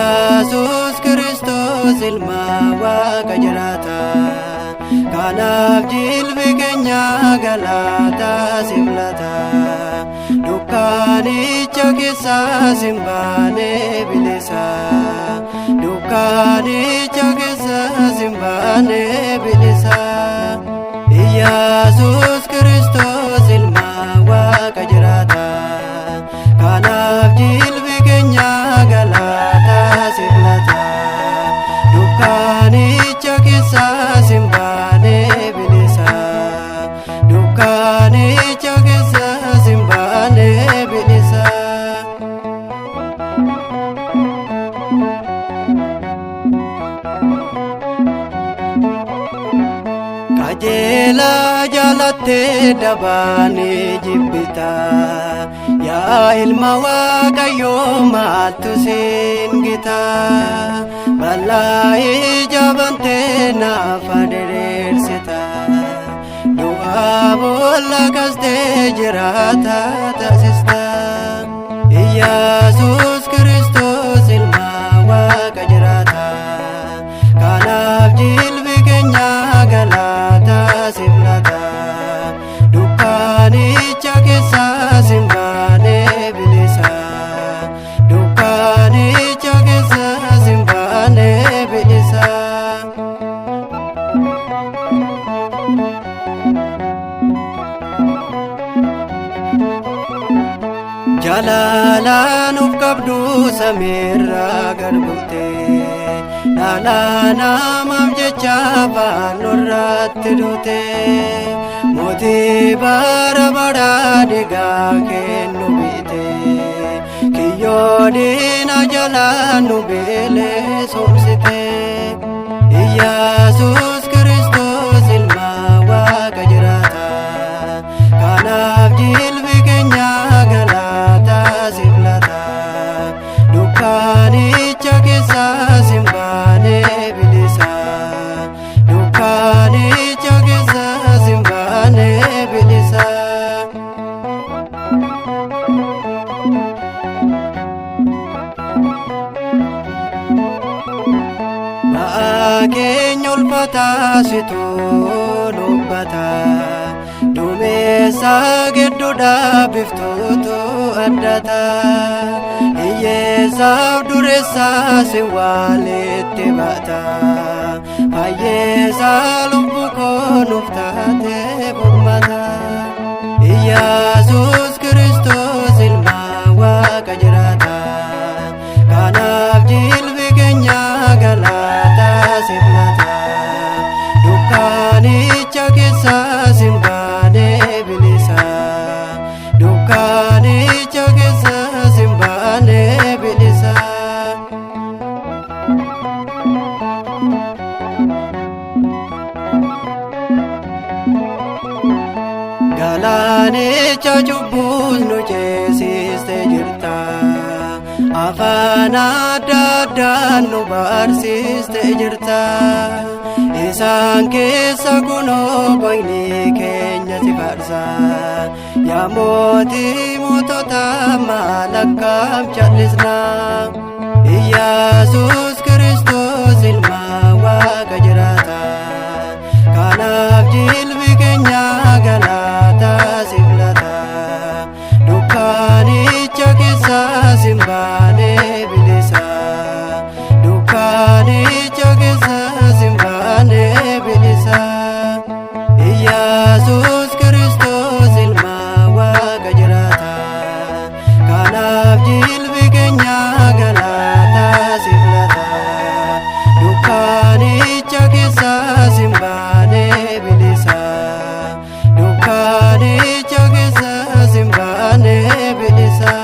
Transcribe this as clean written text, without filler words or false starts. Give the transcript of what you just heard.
Iyyesuus Kiristoos ilma Waaqa jiraata. Kanaaf jilbi keenya galata siif laata. Dukkaanicha keessaas hin baane bilisa. Dukkaanicha keessaas hin baane bilisa. Iyyesuus Kiristoos ilma Waaqa jiraata. Kanaaf jilbi keenya galata siif laata. Dukkaanicha keessaas hin baane bilisa. Dukkaanicha keessaas hin baane bilisa. Kajeela jaalattee dabaanii jibbita. Yaa ilma Waaqayyoo maaltu siin gita. Bal'aa ija bantee naaf diriirsita. Du'aa boolla kaastee jiraata taasista. Iyyesuus Kiristoos ilma Waaqa jiraata. Kanaaf jilbi keenya galata siif laata. Dukkaanicha keessaas hin baane bilisa. Dukkaanicha keessaas hin baane bilisa. Jalalaan of qabdu samiirraa gad buute. Dhala namaaf jecha faanurratti duute. Mootii bara baraa dhiigaa kennu biite. Kiyyoo diina jalaan nu beelee soomsite. Iyyesuus Kiristoos ilma Waaqa jiraata. Kanaaf jilbi keenya galata siif laata. Dukkaanicha keessaas hin baane bilisa. Dukkaanicha keessaas hin baane bilisa. Ba'aa keenya ulfaataa situ dubbata. Duumessa gidduudhaa biftuutu addata. Hiyyeessaaf dureessaa si walitti bata. Fayyeessaa lubbuu koo nuuf taate furmata. Iyyesuus Kiristoos ilma Waaqa jiraata. Kanaaf jilbi keenya galata siif laata. Dukkaanicha keessaas hin baane bilisa. Dukkaanicha keessaas hin baane bilisa. Galaanicha cubbuus nu ceesiste jirta. Afaan adda addaan nu barsiiste jirta. Isaan keessa kunoo boyni keenya si faarsa. Yaa mootii moototaa maal akkam callisna. Iyyesuus Kiristoos ilma Waaqa jiraata. Kanaaf jilbi keenya galata siif laata. Dukkaanicha keessaas hin baane bilisa. Dukkaanicha keessaas hin baane bilisa. Iyyesuus Kiristoos ilma Waaqa jiraata. Kanaaf jilbi keenya galata siif laata. Dukkaanicha keessaas hin baane bilisa. Dukkaanicha keessaas hin baane bilisa.